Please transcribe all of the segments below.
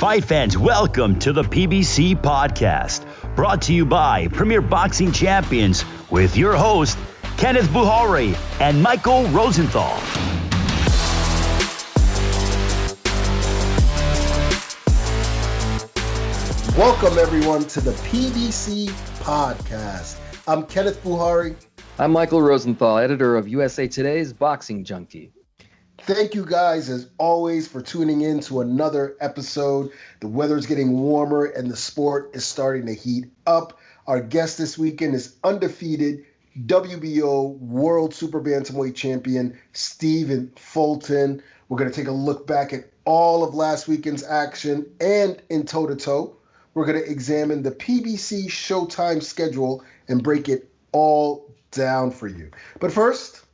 Fight fans, welcome to the PBC Podcast, brought to you by Premier Boxing Champions with your host, Kenneth Bouhairie and Michael Rosenthal. Welcome, everyone, to the PBC Podcast. I'm Kenneth Bouhairie. I'm Michael Rosenthal, editor of USA Today's Boxing Junkie. Thank you guys, as always, for tuning in to another episode. The weather's getting warmer and the sport is starting to heat up. Our guest this weekend is undefeated WBO World Super Bantamweight Champion Stephen Fulton. We're going to take a look back at all of last weekend's action and in toe-to-toe. We're going to examine the PBC Showtime schedule and break it all down for you. But first,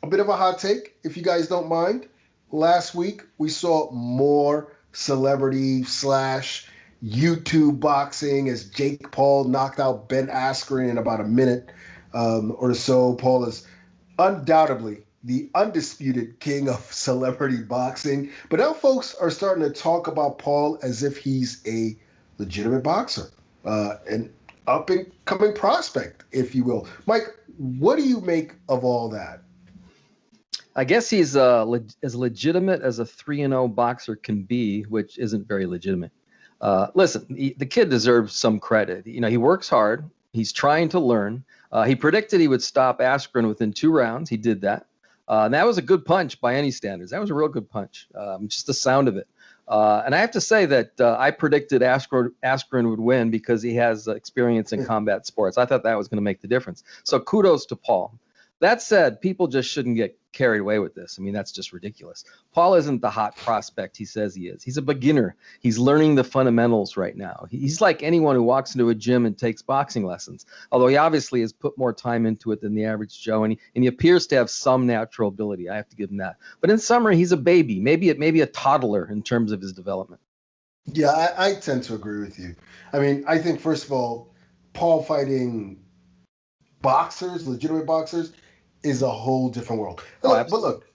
a bit of a hot take, if you guys don't mind. Last week, we saw more celebrity / YouTube boxing as Jake Paul knocked out Ben Askren in about a minute or so. Paul is undoubtedly the undisputed king of celebrity boxing. But now folks are starting to talk about Paul as if he's a legitimate boxer, an up-and-coming prospect, if you will. Mike, what do you make of all that? I guess he's as legitimate as a 3-0 boxer can be, which isn't very legitimate. Listen, the kid deserves some credit. You know, he works hard. He's trying to learn. He predicted he would stop Askren within 2 rounds. He did that. And that was a good punch by any standards. That was a real good punch, just the sound of it. And I have to say that I predicted Askren would win because he has experience in combat sports. I thought that was going to make the difference. So kudos to Paul. That said, people just shouldn't get carried away with this. I mean, that's just ridiculous. Paul isn't the hot prospect he says he is. He's a beginner. He's learning the fundamentals right now. He's like anyone who walks into a gym and takes boxing lessons, although he obviously has put more time into it than the average Joe, and he appears to have some natural ability. I have to give him that. But in summary, he's a baby, maybe a toddler in terms of his development. Yeah, I tend to agree with you. I mean, I think, first of all, Paul fighting boxers, legitimate boxers, is a whole different world. But look,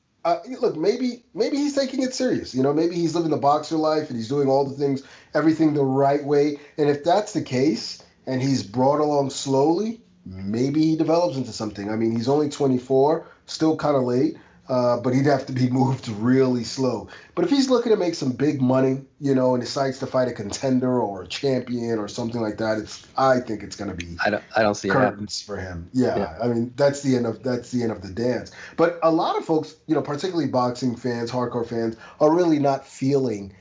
maybe he's taking it serious. You know, maybe he's living the boxer life and he's doing all the things, everything the right way. And if that's the case, and he's brought along slowly, maybe he develops into something. I mean, he's only 24, still kind of late, but he'd have to be moved really slow. But if he's looking to make some big money, you know, and decides to fight a contender or a champion or something like that, I think it's going to be I don't see curtains for him. Yeah, I mean, that's the end of the dance. But a lot of folks, you know, particularly boxing fans, hardcore fans, are really not feeling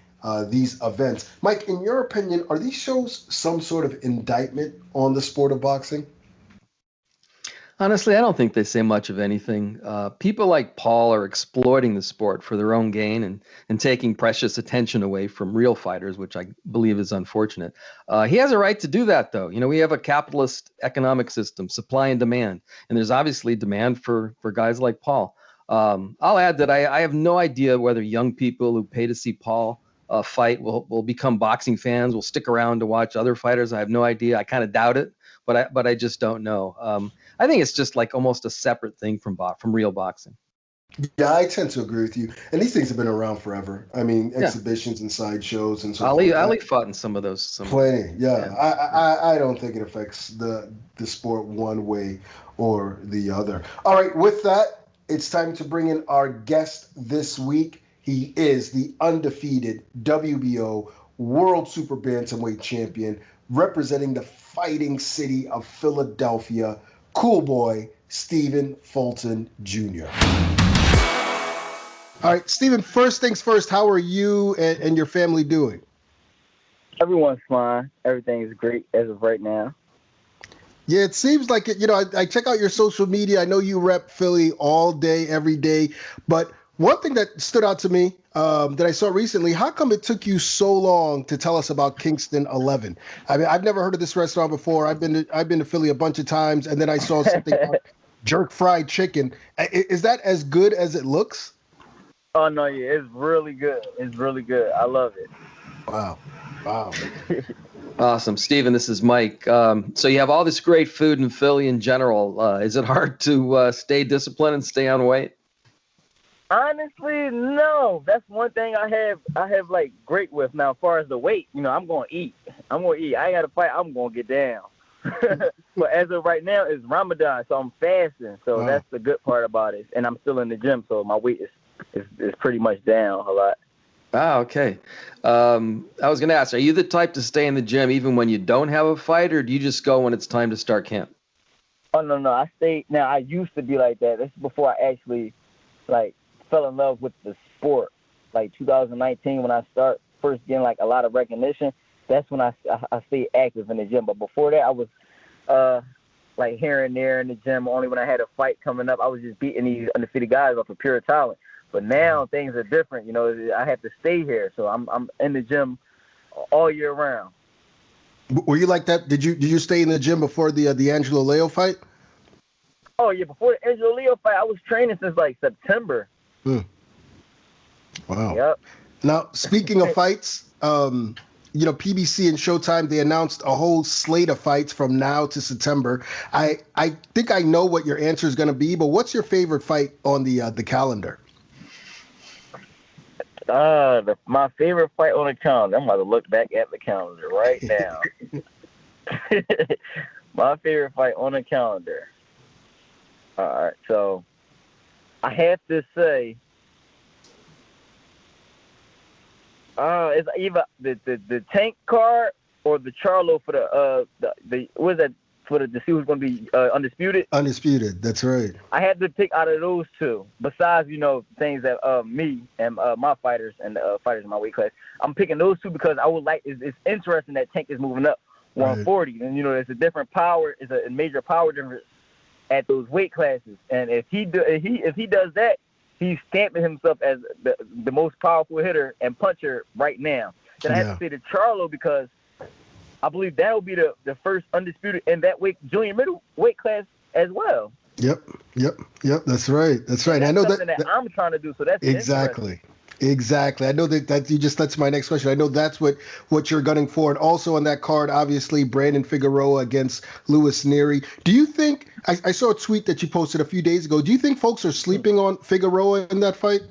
these events. Mike, in your opinion, are these shows some sort of indictment on the sport of boxing? Honestly, I don't think they say much of anything. People like Paul are exploiting the sport for their own gain and taking precious attention away from real fighters, which I believe is unfortunate. He has a right to do that, though. You know, we have a capitalist economic system, supply and demand, and there's obviously demand for guys like Paul. I'll add that I have no idea whether young people who pay to see Paul fight will become boxing fans, will stick around to watch other fighters. I have no idea. I kind of doubt it, but I just don't know. I think it's just like almost a separate thing from real boxing. Yeah, I tend to agree with you. And these things have been around forever. I mean, exhibitions and sideshows and so forth. Ali fought in some of those. Plenty, yeah. I don't think it affects the sport one way or the other. All right, with that, it's time to bring in our guest this week. He is the undefeated WBO World Super Bantamweight Champion, representing the fighting city of Philadelphia, Cool Boy Stephen Fulton Jr. All right, Stephen, first things first, how are you and your family doing? Everyone's fine. Everything is great as of right now. Yeah, it seems like it. You know, I check out your social media. I know you rep Philly all day, every day. But one thing that stood out to me that I saw recently, how come it took you so long to tell us about Kingston 11? I mean, I've never heard of this restaurant before. I've been to Philly a bunch of times, and then I saw something about jerk fried chicken. Is that as good as it looks? Oh, no, yeah, it's really good. It's really good. I love it. Wow. Awesome. Stephen, this is Mike. So you have all this great food in Philly in general. Is it hard to stay disciplined and stay on weight? Honestly, no. That's one thing I have like great with. Now, as far as the weight, I'm going to eat. I ain't got to fight. I'm going to get down. But as of right now, it's Ramadan, so I'm fasting. So that's the good part about it. And I'm still in the gym, so my weight is pretty much down a lot. Ah, okay. I was going to ask, are you the type to stay in the gym even when you don't have a fight, or do you just go when it's time to start camp? Oh, no. I stay. Now, I used to be like that. This is before I actually, fell in love with the sport. Like 2019, when I start first getting, a lot of recognition, that's when I stayed active in the gym. But before that, I was, here and there in the gym. Only when I had a fight coming up, I was just beating these undefeated guys off of pure talent. But now things are different. I have to stay here, so I'm in the gym all year round. Were you like that? Did you stay in the gym before the Angelo Leo fight? Oh yeah, before the Angelo Leo fight, I was training since September. Wow. Yep. Now, speaking of fights, PBC and Showtime, they announced a whole slate of fights from now to September. I think I know what your answer is going to be, but what's your favorite fight on the calendar? My favorite fight on the calendar. I'm about to look back at the calendar right now. My favorite fight on the calendar. All right, so I have to say, it's either the Tank card or the Charlo for the what is that, for to see who's going to be undisputed. Undisputed, that's right. I had to pick out of those two. Besides, things that me and my fighters and fighters in my weight class, I'm picking those two because I would like. It's interesting that Tank is moving up 140, right. And it's a different power. It's a major power difference at those weight classes. And if he does that, he's stamping himself as the most powerful hitter and puncher right now. Then I have to say the Charlo because I believe that will be the first undisputed in that junior middleweight class as well. Yep. That's right. That's I know that I'm trying to do. So that's exactly. I know that you just, that's my next question. I know that's what you're gunning for. And also on that card, obviously, Brandon Figueroa against Luis Nery. Do you think, I saw a tweet that you posted a few days ago. Do you think folks are sleeping on Figueroa in that fight?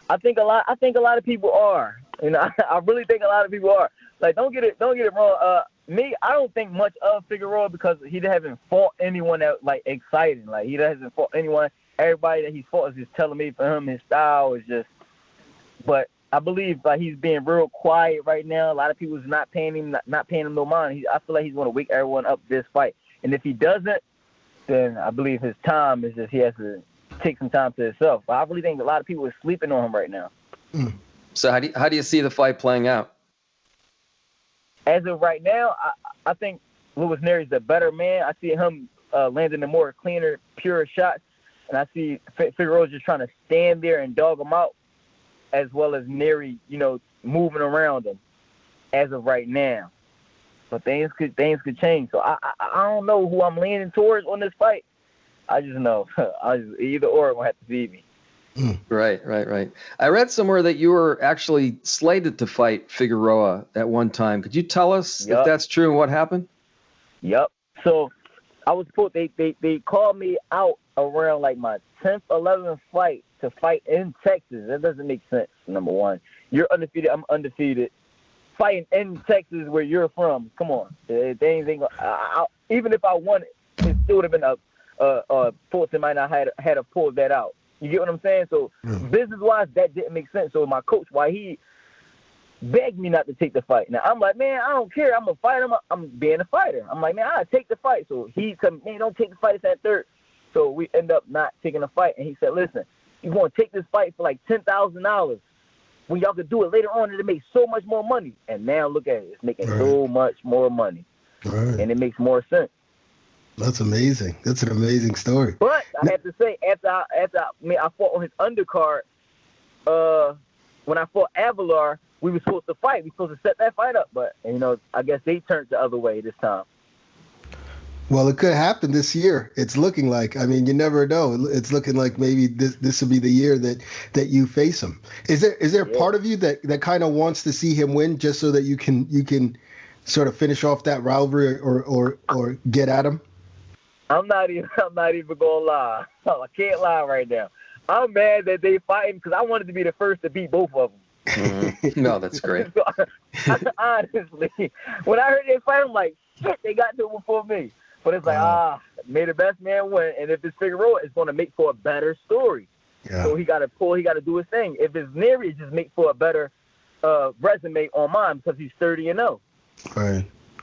I think a lot of people are. I really think a lot of people are. Don't get it wrong. Me, I don't think much of Figueroa because he hasn't fought anyone that exciting. He hasn't fought anyone. Everybody that he's fought is just telling me for him his style is just. But I believe he's being real quiet right now. A lot of people is not paying him no mind. I feel like he's going to wake everyone up this fight. And if he doesn't, then I believe his time is just he has to take some time to himself. But I really think a lot of people are sleeping on him right now. So how do you see the fight playing out? As of right now, I think Luis Nery is the better man. I see him landing the more cleaner, pure shots. And I see Figueroa just trying to stand there and dog him out, as well as Nery, moving around him as of right now. But things could change. So I don't know who I'm leaning towards on this fight. I just know either or will have to see me. Right. I read somewhere that you were actually slated to fight Figueroa at one time. Could you tell us if that's true and what happened? Yep. So I was supposed they called me out around my 10th, 11th fight to fight in Texas. That doesn't make sense. Number one, you're undefeated. I'm undefeated. Fighting in Texas where you're from. Come on. Even if I won it still would have been Fulton might not had to pull that out. You get what I'm saying? So business-wise, that didn't make sense. So my coach, why he begged me not to take the fight. Now, I'm like, man, I don't care. I'm a fighter. I'm being a fighter. I'm like, man, I'll take the fight. So he said, man, don't take the fight. It's at third. So we end up not taking the fight. And he said, listen, you're going to take this fight for $10,000. When y'all could do it later on, it'll make so much more money. And now look at it. It's making so much more money. Right. And it makes more sense. That's amazing. That's an amazing story. But I have to say, after I fought on his undercard, when I fought Avalar, we were supposed to fight. We were supposed to set that fight up. But, I guess they turned the other way this time. Well, it could happen this year. It's looking like. I mean, you never know. It's looking like maybe this will be the year that you face him. Is there a part of you that kind of wants to see him win just so that you can sort of finish off that rivalry or get at him? I'm not even gonna lie. I can't lie right now. I'm mad that they fighting because I wanted to be the first to beat both of them. No, that's great. So, honestly, when I heard they fight, I'm like, shit, they got to it before me. But it's like, may the best man win. And if it's Figueroa, it's going to make for a better story. Yeah. So he got to do his thing. If it's Nery, it just make for a better resume on mine because he's 30-0.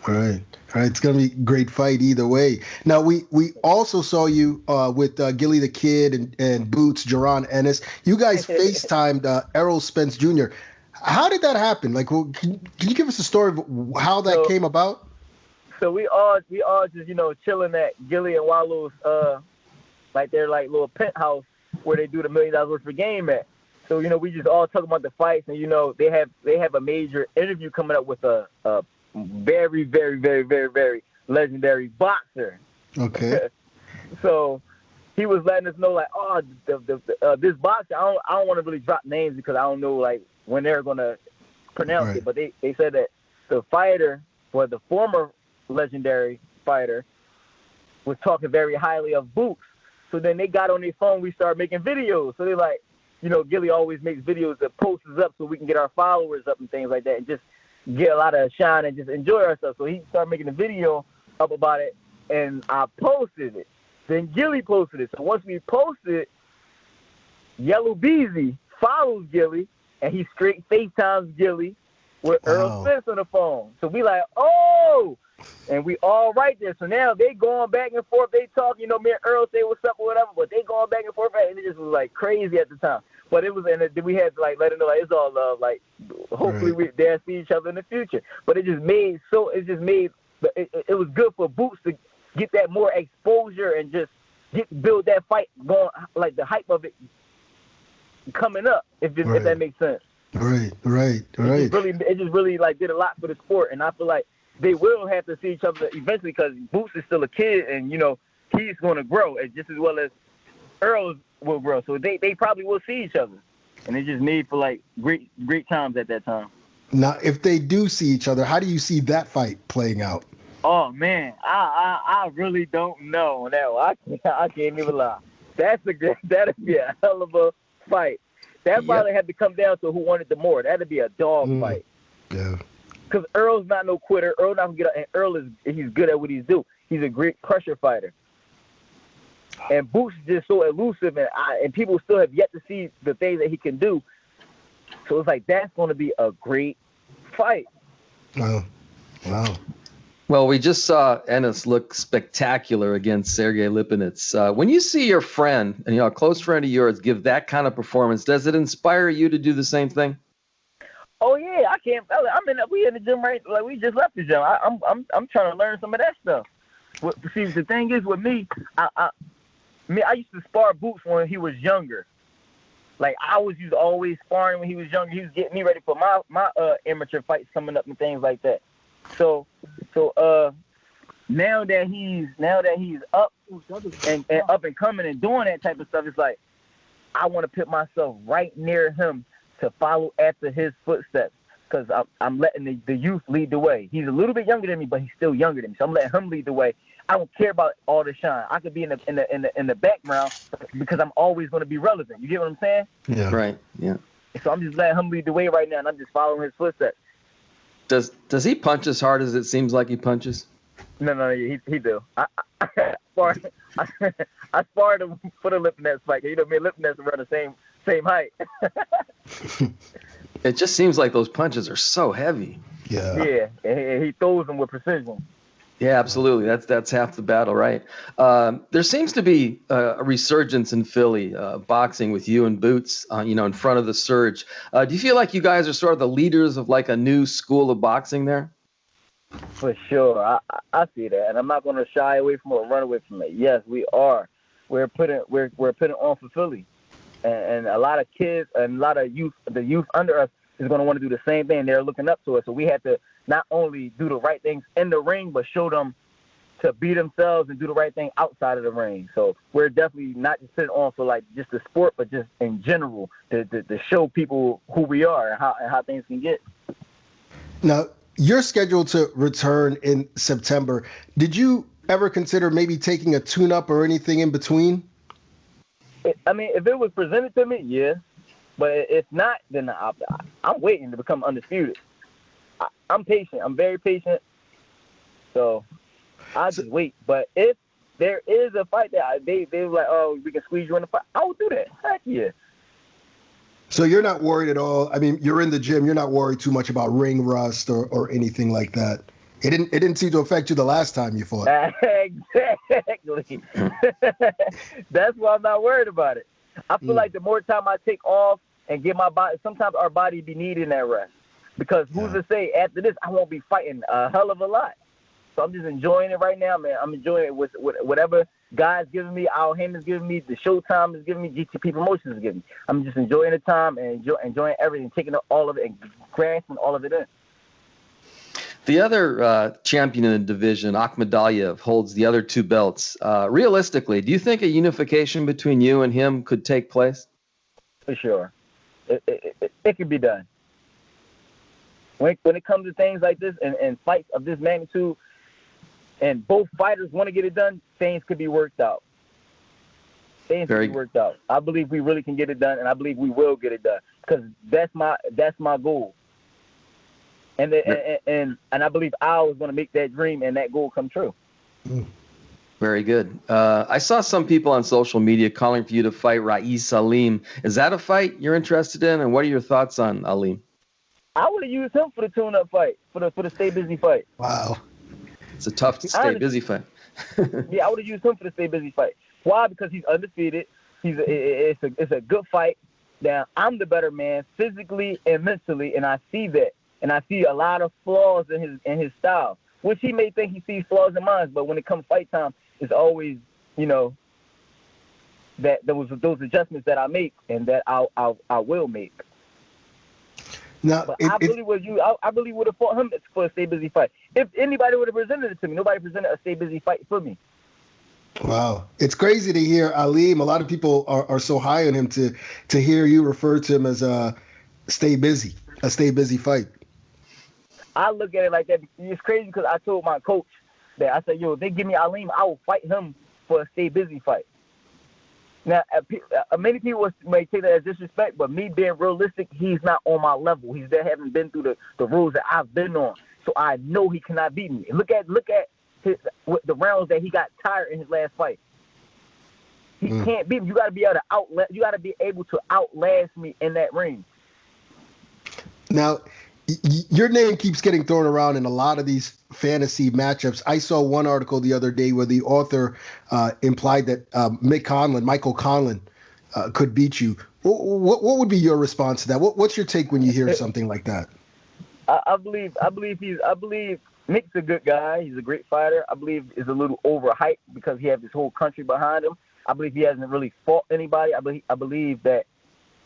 Right. It's going to be a great fight either way. Now, we also saw you with Gilly the Kid and Boots, Jerron Ennis. You guys FaceTimed Errol Spence Jr. How did that happen? Like, can you give us a story of how that came about? So we all just, chilling at Gilly and Wallow's, like their like little penthouse where they do the $1 million worth of game at. So, we just all talking about the fights, and, they have a major interview coming up with a very, very, very, very, very legendary boxer. Okay. So he was letting us know, like, this boxer, I don't want to really drop names because I don't know, like, when they're going to pronounce it. But they said that the fighter, or the former legendary fighter, was talking very highly of Boots. So then they got on their phone. We started making videos. So they're like, Gilly always makes videos that posts us up so we can get our followers up and things like that, and just get a lot of shine and just enjoy ourselves. So he started making a video up about it, and I posted it. Then Gilly posted it. So once we posted it, Yellow Beezy follows Gilly, and he straight FaceTimes Gilly with Earl Spence on the phone. So we like, oh! And we all right there. So now they going back and forth. They talk, me and Earl say what's up or whatever, but they going back and forth, and it just was like crazy at the time. But it was, and we had to like let them know, like, it's all love. Like, hopefully we dare see each other in the future. But it was good for Boots to get that more exposure and just build that fight going, like the hype of it coming up, if that makes sense. Right. It just really like did a lot for the sport, and I feel like they will have to see each other eventually because Boots is still a kid, and he's going to grow just as well as Earl will grow. So they probably will see each other, and it just made for like great times at that time. Now, if they do see each other, how do you see that fight playing out? Oh man, I really don't know on that one. I can't even lie. That'd be a hell of a fight. That probably had to come down to who wanted the more. That'd be a dog fight. Yeah. Because Earl's not no quitter. Earl not gonna get up, and Earl he's good at what he's do. He's a great pressure fighter. And Boots is just so elusive, and people still have yet to see the things that he can do. So it's like that's going to be a great fight. Wow. Well, we just saw Ennis look spectacular against Sergey Lipinets. When you see your friend, and a close friend of yours, give that kind of performance, does it inspire you to do the same thing? Oh yeah, I can't. We in the gym like we just left the gym. I'm trying to learn some of that stuff. See, the thing is with me, I used to spar Boots when he was younger. Like I was used to always sparring when he was younger. He was getting me ready for my amateur fights coming up and things like that. So now that he's up and up and coming and doing that type of stuff, it's like I want to put myself right near him to follow after his footsteps, because I'm letting the youth lead the way. He's a little bit younger than me, but he's still younger than me, so I'm letting him lead the way. I don't care about all the shine. I could be in the background because I'm always going to be relevant. You get what I'm saying? Yeah. Right. Yeah. So I'm just letting him lead the way right now, and I'm just following his footsteps. Does he punch as hard as it seems like he punches? No, he do. I sparred him for the Lipinets fight. Me and Lipinets are around the same height. It just seems like those punches are so heavy. Yeah. Yeah, and he throws them with precision. Yeah, absolutely. That's half the battle, right? There seems to be a resurgence in Philly boxing with you and Boots, in front of the surge. Do you feel like you guys are sort of the leaders of like a new school of boxing there? For sure, I see that, and I'm not going to shy away from it or run away from it. Yes, we are. We're putting on for Philly, and a lot of kids and a lot of youth, the youth under us is going to want to do the same thing. They're looking up to us, so we have to not only do the right things in the ring, but show them to be themselves and do the right thing outside of the ring. So we're definitely not just sitting on for like just the sport, but just in general to show people who we are and how things can get. Now, you're scheduled to return in September. Did you ever consider maybe taking a tune-up or anything in between? if it was presented to me, yeah. But if not, then I'm waiting to become undisputed. I'm patient. I'm very patient. So I just wait. But if there is a fight that they were like, oh, we can squeeze you in the fight, I would do that. Heck yeah. So you're not worried at all. I mean, you're in the gym. You're not worried too much about ring rust or anything like that. It didn't seem to affect you the last time you fought. Exactly. That's why I'm not worried about it. I feel like the more time I take off and get my body, sometimes our body be needing that rest. Because who's to say after this I won't be fighting a hell of a lot. So I'm just enjoying it right now, man. I'm enjoying it with whatever God's giving me, Al Heyman's giving me, the Showtime is giving me, GTP Promotions is giving me. I'm just enjoying the time and enjoying everything, taking all of it and grasping all of it in. The other champion in the division, Akhmadaliev, holds the other two belts. Realistically, do you think a unification between you and him could take place? For sure. It could be done. When it comes to things like this and fights of this magnitude, and both fighters want to get it done, things could be worked out. Things could be worked out. I believe we really can get it done, and I believe we will get it done because that's my goal. And I believe Al is going to make that dream and that goal come true. Very good. I saw some people on social media calling for you to fight Rais Aleem. Is that a fight you're interested in, and what are your thoughts on Aleem? I would have used him for the tune-up fight, for the stay busy fight. Wow. It's a tough stay busy fight. Yeah, I would have used him for the stay busy fight. Why? Because he's undefeated. It's a good fight. Now, I'm the better man physically and mentally, and I see that. And I see a lot of flaws in his style, which he may think he sees flaws in mine. But when it comes fight time, it's always, that those adjustments that I make and that I will make. Now, but I really would have fought him for a stay busy fight. If anybody would have presented it to me, nobody presented a stay busy fight for me. Wow. It's crazy to hear Aleem. A lot of people are so high on him to hear you refer to him as a stay busy fight. I look at it like that. It's crazy because I told my coach that I said, if they give me Aleem, I will fight him for a stay busy fight. Now, many people may take that as disrespect, but me being realistic, he's not on my level. He haven't been through the rules that I've been on, so I know he cannot beat me. Look at the rounds that he got tired in his last fight. He can't beat me. You got to be able to outlast me in that ring. Now, your name keeps getting thrown around in a lot of these fantasy matchups. I saw one article the other day where the author implied that Michael Conlan could beat you. What would be your response to that? What's your take when you hear something like that? I believe Mick's a good guy. He's a great fighter. I believe he's a little overhyped because he has his whole country behind him. I believe he hasn't really fought anybody. I believe that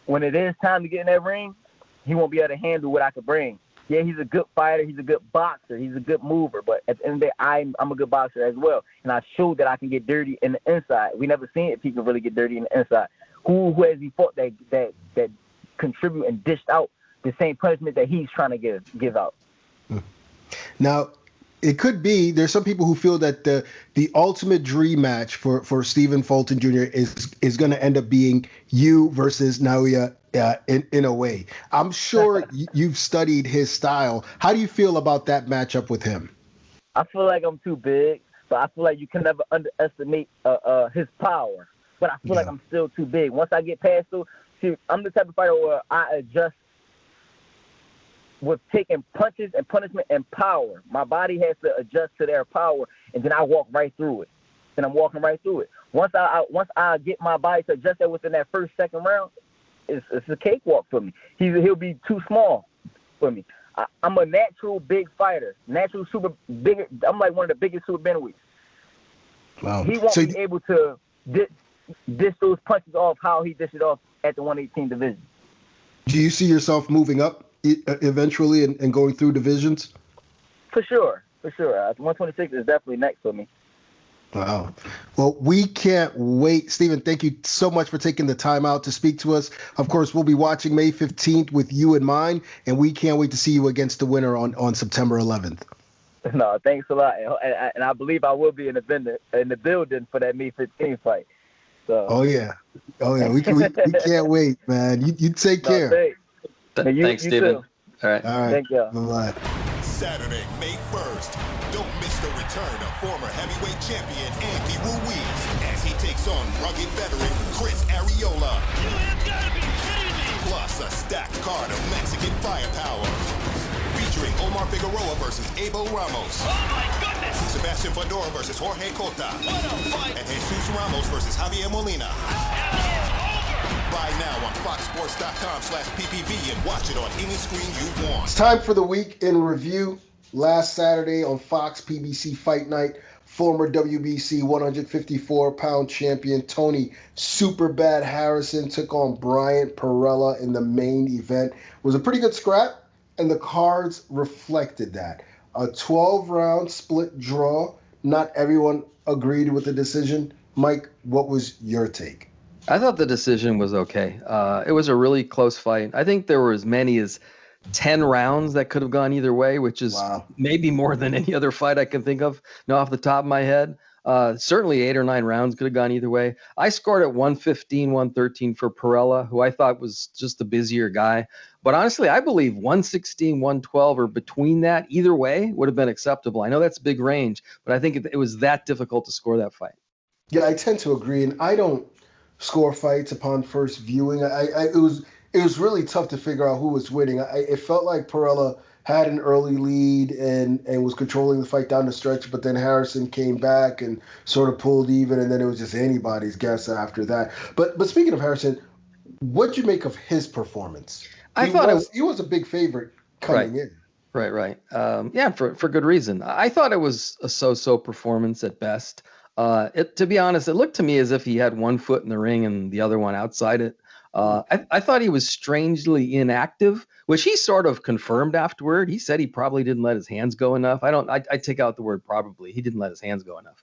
when it is time to get in that ring, he won't be able to handle what I could bring. Yeah, he's a good fighter. He's a good boxer. He's a good mover. But at the end of the day, I'm a good boxer as well. And I showed that I can get dirty in the inside. We never seen if he can really get dirty in the inside. Who has he fought that contribute and dished out the same punishment that he's trying to give out? Now, it could be there's some people who feel that the ultimate dream match for Stephen Fulton Jr. is going to end up being you versus Naoya in a way. I'm sure you've studied his style. How do you feel about that matchup with him? I feel like I'm too big, but I feel like you can never underestimate his power. But I feel like I'm still too big. Once I get past through, see, I'm the type of fighter where I adjust with taking punches and punishment and power. My body has to adjust to their power, and then I walk right through it. And I'm walking right through it. Once I get my body to adjust that within that second round, it's a cakewalk for me. He'll be too small for me. I'm a natural big fighter, natural super big. I'm like one of the biggest super bantamweights. Wow. He won't be able to dish those punches off how he dished it off at the 118 division. Do you see yourself moving up eventually and going through divisions? For sure. 126 is definitely next for me. Wow. Well, we can't wait. Stephen, thank you so much for taking the time out to speak to us. Of course, we'll be watching May 15th with you in mind, and we can't wait to see you against the winner on September 11th. No, thanks a lot. And I believe I will be in the building for that May 15th fight. So. Oh yeah. We can't wait, man. You take care. Thanks, Steven. Too. All right. Thank you. Bye-bye. Saturday, May 1st. Don't miss the return of former heavyweight champion Andy Ruiz as he takes on rugged veteran Chris Arreola. You have got to be kidding me! Plus a stacked card of Mexican firepower. Featuring Omar Figueroa versus Abel Ramos. Oh my goodness! Sebastian Fundora versus Jorge Cota. What a fight! And Jesus Ramos versus Javier Molina. And it's over! Buy now on foxsports.com/PPV and watch it on any screen you want. It's time for the week in review. Last Saturday on Fox PBC Fight Night, former WBC 154-pound champion Tony Superbad Harrison took on Bryant Perella in the main event. It was a pretty good scrap, and the cards reflected that. A 12-round split draw. Not everyone agreed with the decision. Mike, what was your take? I thought the decision was okay. It was a really close fight. I think there were as many as 10 rounds that could have gone either way, which is maybe more than any other fight I can think of, off the top of my head. Certainly 8 or 9 rounds could have gone either way. I scored at 115, 113 for Perella, who I thought was just the busier guy. But honestly, I believe 116, 112 or between that, either way would have been acceptable. I know that's a big range, but I think it was that difficult to score that fight. Yeah, I tend to agree, and I don't score fights upon first viewing. It was really tough to figure out who was winning. It felt like Perella had an early lead and was controlling the fight down the stretch, but then Harrison came back and sort of pulled even, and then it was just anybody's guess after that. But speaking of Harrison, what'd you make of his performance? He was a big favorite coming in. Right. Yeah, for good reason. I thought it was a so-so performance at best. To be honest, it looked to me as if he had one foot in the ring and the other one outside it. I thought he was strangely inactive, which he sort of confirmed afterward. He said he probably didn't let his hands go enough. I take out the word probably. He didn't let his hands go enough.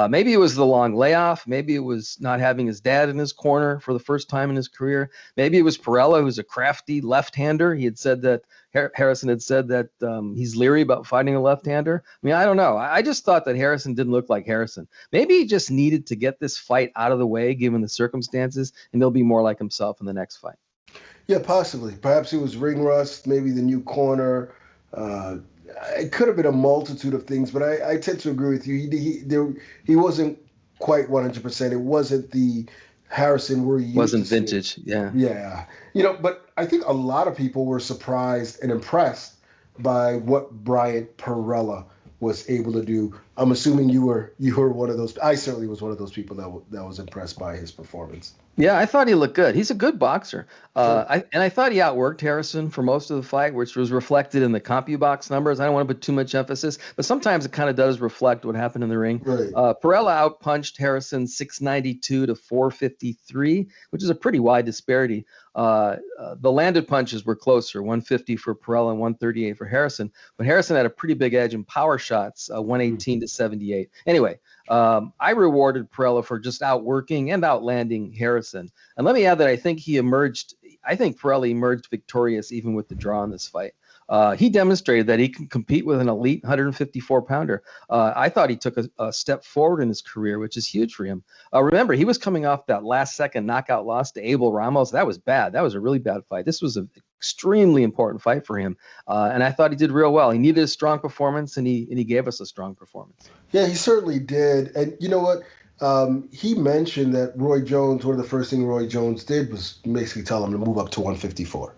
Maybe it was the long layoff. Maybe it was not having his dad in his corner for the first time in his career. Maybe it was Perella, who's a crafty left-hander. He had said that Harrison had said that he's leery about fighting a left-hander. I mean, I don't know. I just thought that Harrison didn't look like Harrison. Maybe he just needed to get this fight out of the way, given the circumstances, and he'll be more like himself in the next fight. Yeah, possibly. Perhaps it was ring rust, maybe the new corner. It could have been a multitude of things, but I tend to agree with you. He wasn't quite 100%. It wasn't the Harrison we're used to. Wasn't vintage, yeah. Yeah. But I think a lot of people were surprised and impressed by what Bryant Perella was able to do. I'm assuming you were one of those. I certainly was one of those people that was impressed by his performance. Yeah, I thought he looked good. He's a good boxer. Sure. I thought he outworked Harrison for most of the fight, which was reflected in the CompuBox numbers. I don't want to put too much emphasis, but sometimes it kind of does reflect what happened in the ring. Right. Perella outpunched Harrison 692 to 453, which is a pretty wide disparity. The landed punches were closer, 150 for Perella and 138 for Harrison, but Harrison had a pretty big edge in power shots, 118 to 78. Anyway, I rewarded Perella for just outworking and outlanding Harrison. And let me add that I think Perella emerged victorious even with the draw in this fight. He demonstrated that he can compete with an elite 154-pounder. I thought he took a step forward in his career, which is huge for him. Remember, he was coming off that last-second knockout loss to Abel Ramos. That was bad. That was a really bad fight. This was an extremely important fight for him, and I thought he did real well. He needed a strong performance, and he gave us a strong performance. Yeah, he certainly did. And you know what? He mentioned that Roy Jones, one of the first things Roy Jones did was basically tell him to move up to 154.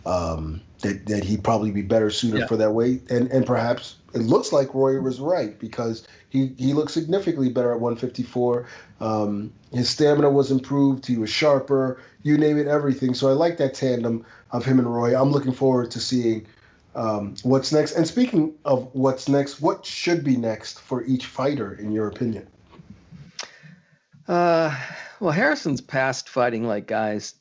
That he'd probably be better suited for that weight. And perhaps it looks like Roy was right because he looked significantly better at 154. His stamina was improved. He was sharper. You name it, everything. So I like that tandem of him and Roy. I'm looking forward to seeing what's next. And speaking of what's next, what should be next for each fighter, in your opinion? Well, Harrison's past fighting like guys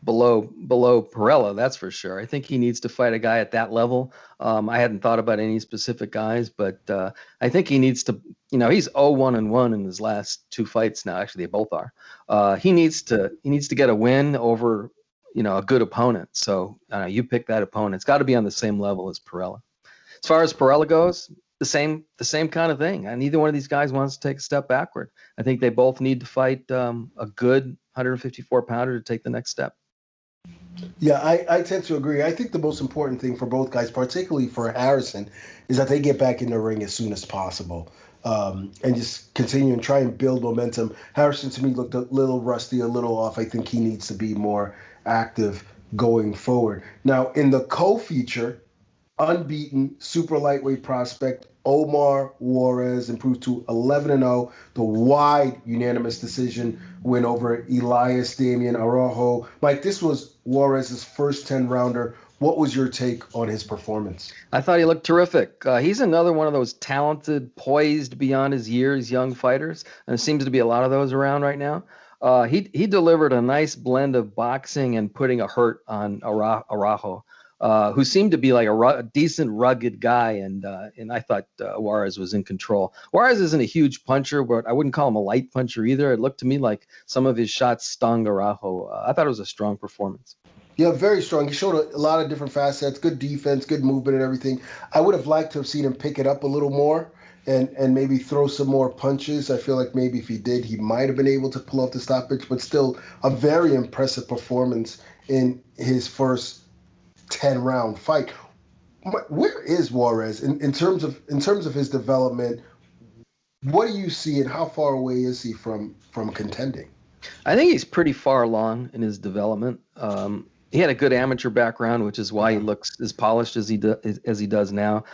below Perella, that's for sure. I think he needs to fight a guy at that level. I hadn't thought about any specific guys, but I think he needs to, he's 0-1-1 in his last 2 fights now. Actually, they both are. He needs to get a win over, a good opponent. So you pick that opponent. It's got to be on the same level as Perella. As far as Perella goes, the same kind of thing. And neither one of these guys wants to take a step backward. I think they both need to fight a good 154-pounder to take the next step. Yeah, I tend to agree. I think the most important thing for both guys, particularly for Harrison, is that they get back in the ring as soon as possible, and just continue and try and build momentum. Harrison, to me, looked a little rusty, a little off. I think he needs to be more active going forward. Now, in the co-feature, unbeaten super lightweight prospect Omar Juarez improved to 11-0. The wide unanimous decision win over Elias Damian Araujo. Mike, this was Juarez's first 10-rounder. What was your take on his performance? I thought he looked terrific. He's another one of those talented, poised beyond his years young fighters, and there seems to be a lot of those around right now. He delivered a nice blend of boxing and putting a hurt on Araujo, who seemed to be like a decent, rugged guy, and I thought Juarez was in control. Juarez isn't a huge puncher, but I wouldn't call him a light puncher either. It looked to me like some of his shots stung Araujo. I thought it was a strong performance. Yeah, very strong. He showed a lot of different facets, good defense, good movement and everything. I would have liked to have seen him pick it up a little more and maybe throw some more punches. I feel like maybe if he did, he might have been able to pull off the stoppage, but still a very impressive performance in his first 10-round fight. Where is Juarez in terms of his development? What do you see, and how far away is he from contending? I think he's pretty far along in his development. He had a good amateur background, which is why he looks as polished as he does now.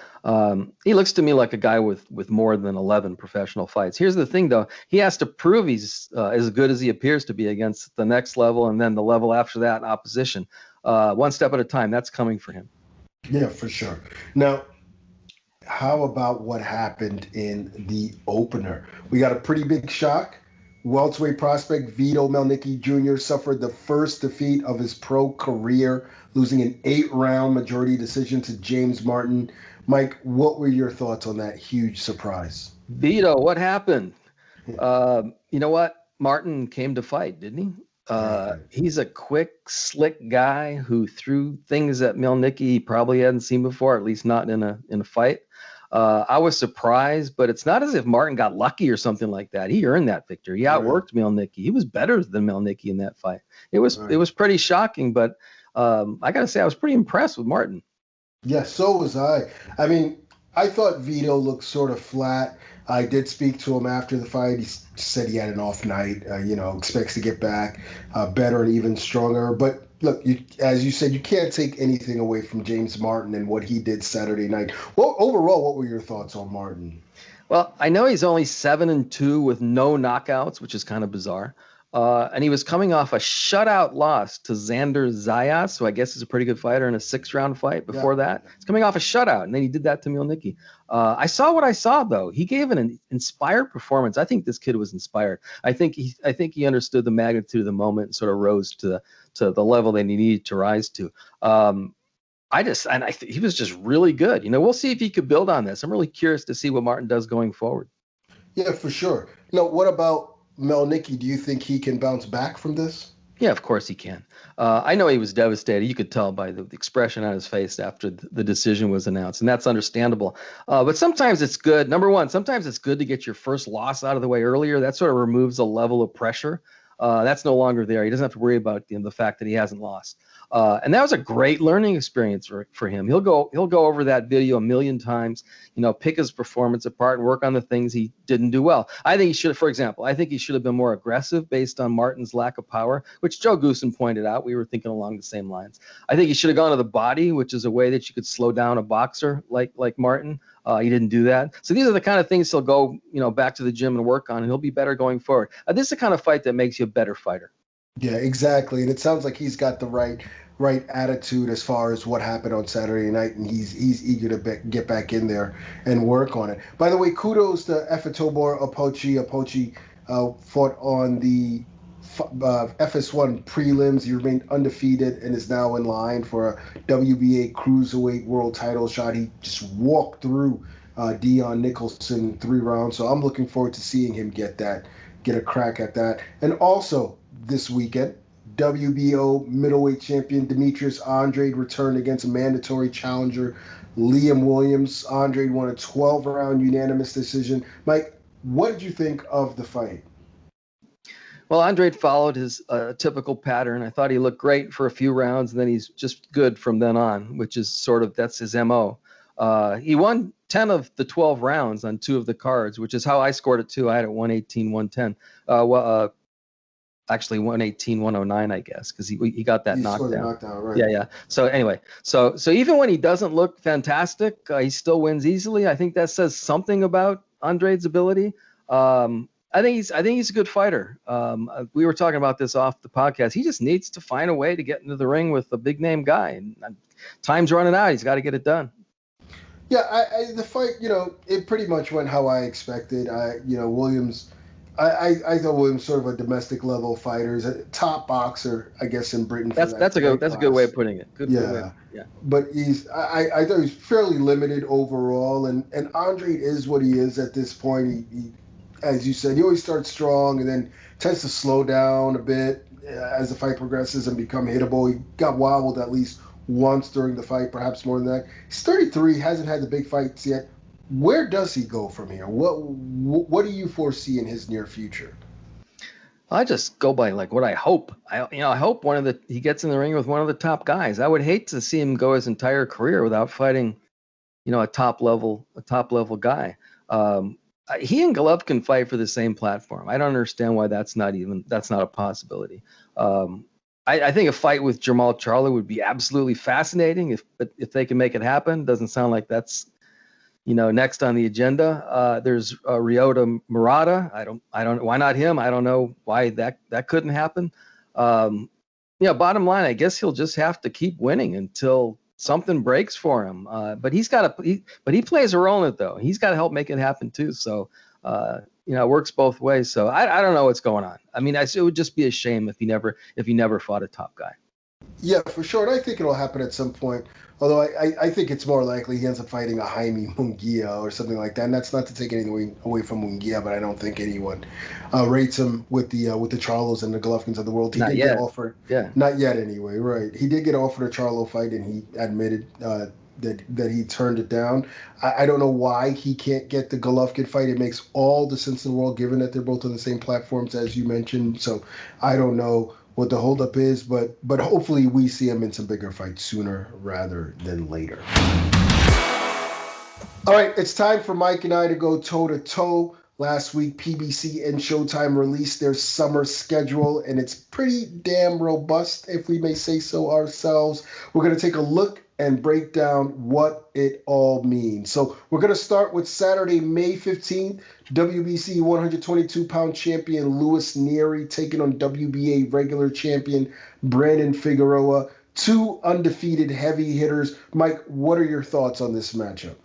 He looks to me like a guy with more than 11 professional fights. Here's the thing, though. He has to prove he's as good as he appears to be against the next level and then the level after that in opposition. One step at a time. That's coming for him. Yeah, for sure. Now, how about what happened in the opener? We got a pretty big shock. Welterweight prospect Vito Melnicki Jr. suffered the first defeat of his pro career, losing an 8-round majority decision to James Martin. Mike, what were your thoughts on that huge surprise? Vito, what happened? You know what? Martin came to fight, didn't he? He's a quick, slick guy who threw things at Melnicki he probably hadn't seen before, at least not in a fight. I was surprised, but it's not as if Martin got lucky or something like that. He earned that victory. He outworked Melnicki. He was better than Melnicki in that fight. It was pretty shocking, but I got to say I was pretty impressed with Martin. Yeah, so was I. I mean, I thought Vito looked sort of flat. I did speak to him after the fight. He said he had an off night, expects to get back better and even stronger. But look, as you said, you can't take anything away from James Martin and what he did Saturday night. Well, overall, what were your thoughts on Martin? Well, I know he's only 7-2 with no knockouts, which is kind of bizarre. And he was coming off a shutout loss to Xander Zayas, who I guess is a pretty good fighter in a 6-round fight before that. He's coming off a shutout, and then he did that to Melnicki. I saw what I saw, though. He gave an inspired performance. I think this kid was inspired. I think he understood the magnitude of the moment and sort of rose to the level that he needed to rise to. He was just really good. We'll see if he could build on this. I'm really curious to see what Martin does going forward. Yeah, for sure. What about Melnicki? Do you think he can bounce back from this? Yeah, of course he can. I know he was devastated. You could tell by the expression on his face after the decision was announced, and that's understandable. But sometimes it's good. Number one, sometimes it's good to get your first loss out of the way earlier. That sort of removes a level of pressure. That's no longer there. He doesn't have to worry about the fact that he hasn't lost. And that was a great learning experience for him. He'll go over that video a million times, pick his performance apart and work on the things he didn't do well. I think he should have been more aggressive based on Martin's lack of power, which Joe Goosen pointed out. We were thinking along the same lines. I think he should have gone to the body, which is a way that you could slow down a boxer like Martin. He didn't do that. So these are the kind of things he'll go, back to the gym and work on, and he'll be better going forward. This is the kind of fight that makes you a better fighter. Yeah, exactly. And it sounds like he's got the right attitude as far as what happened on Saturday night, and he's eager to get back in there and work on it. By the way, kudos to Efetobor Opochi. Opochi fought on the FS1 prelims. He remained undefeated and is now in line for a WBA Cruiserweight World Title shot. He just walked through Dion Nicholson 3 rounds, so I'm looking forward to seeing him get a crack at that. And also this weekend, WBO middleweight champion Demetrius Andrade returned against a mandatory challenger, Liam Williams. Andrade won a 12-round unanimous decision. Mike, what did you think of the fight? Well, Andrade followed his typical pattern. I thought he looked great for a few rounds, and then he's just good from then on, which is that's his MO. He won 10 of the 12 rounds on 2 of the cards, which is how I scored it too. I had it 118, 110. Actually 118, 109, I guess, because he got that knockdown. Right? Yeah. So anyway, so even when he doesn't look fantastic, he still wins easily. I think that says something about Andrade's ability. I think he's a good fighter. We were talking about this off the podcast. He just needs to find a way to get into the ring with a big name guy, and time's running out. He's got to get it done. Yeah, the fight, it pretty much went how I expected. Williams. I thought Williams sort of a domestic level fighter, is a top boxer, I guess, in Britain. That's a good way of putting it. Good way. Yeah. But I thought he's fairly limited overall, and Andrade is what he is at this point. He as you said, he always starts strong and then tends to slow down a bit as the fight progresses and become hittable. He got wobbled at least once during the fight, perhaps more than that. He's 33, hasn't had the big fights yet. Where does he go from here? What do you foresee in his near future? I just go by what I hope. I hope he gets in the ring with one of the top guys. I would hate to see him go his entire career without fighting, a top level guy. He and Golovkin fight for the same platform. I don't understand why that's not a possibility. I think a fight with Jermall Charlo would be absolutely fascinating if they can make it happen. Doesn't sound like that's next on the agenda. There's Ryota Murata. I don't. Why not him? I don't know why that couldn't happen. Bottom line, I guess he'll just have to keep winning until something breaks for him. But he plays a role in it though. He's got to help make it happen too. So it works both ways. So I don't know what's going on. I mean, it would just be a shame if he never fought a top guy. Yeah, for sure. And I think it'll happen at some point. Although I think it's more likely he ends up fighting a Jaime Munguia or something like that. And that's not to take anything away from Munguia, but I don't think anyone rates him with the Charlos and the Golovkins of the world. He did get offered. Yeah. Not yet, anyway. Right. He did get offered a Charlo fight, and he admitted that he turned it down. I don't know why he can't get the Golovkin fight. It makes all the sense in the world, given that they're both on the same platforms as you mentioned. So I don't know what the holdup is, but hopefully we see him in some bigger fights sooner rather than later. All right, it's time for Mike and I to go toe-to-toe. Last week, PBC and Showtime released their summer schedule, and it's pretty damn robust, if we may say so ourselves. We're going to take a look and break down what it all means. So we're going to start with Saturday, May 15th, WBC 122-pound champion Luis Nery taking on WBA regular champion Brandon Figueroa. 2 undefeated heavy hitters. Mike, what are your thoughts on this matchup?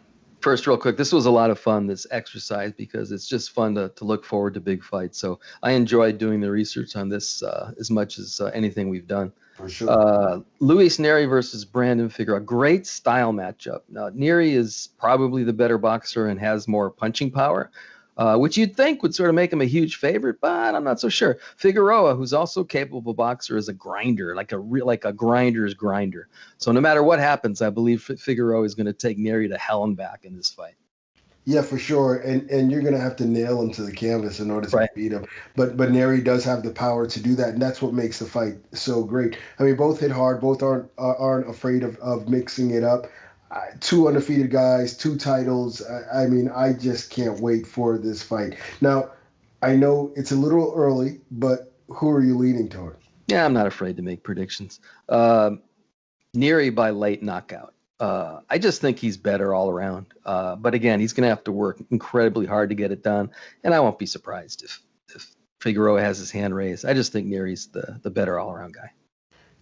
First, real quick, this was a lot of fun, this exercise, because it's just fun to look forward to big fights. So I enjoyed doing the research on this as much as anything we've done. For sure. Luis Nery versus Brandon Figueroa. Great style matchup. Now, Nery is probably the better boxer and has more punching power, which you'd think would sort of make him a huge favorite, but I'm not so sure. Figueroa, who's also capable boxer, is a grinder, like a grinder's grinder. So no matter what happens, I believe Figueroa is going to take Nery to hell and back in this fight. Yeah, for sure. And you're going to have to nail him to the canvas in order to beat him. But Nery does have the power to do that, and that's what makes the fight so great. I mean, both hit hard. Both aren't afraid of mixing it up. 2 undefeated guys, 2 titles. I mean, I just can't wait for this fight. Now, I know it's a little early, but who are you leaning toward? Yeah, I'm not afraid to make predictions. Nery by late knockout. I just think he's better all around. But again, he's going to have to work incredibly hard to get it done. And I won't be surprised if Figueroa has his hand raised. I just think Nery's the better all around guy.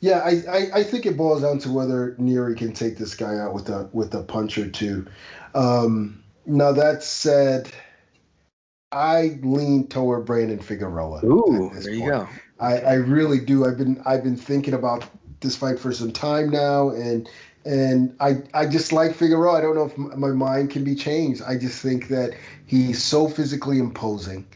Yeah, I think it boils down to whether Nery can take this guy out with a punch or two. Now that said, I lean toward Brandon Figueroa. Ooh, there you go. I really do. I've been thinking about this fight for some time now, and I just like Figueroa. I don't know if my mind can be changed. I just think that he's so physically imposing.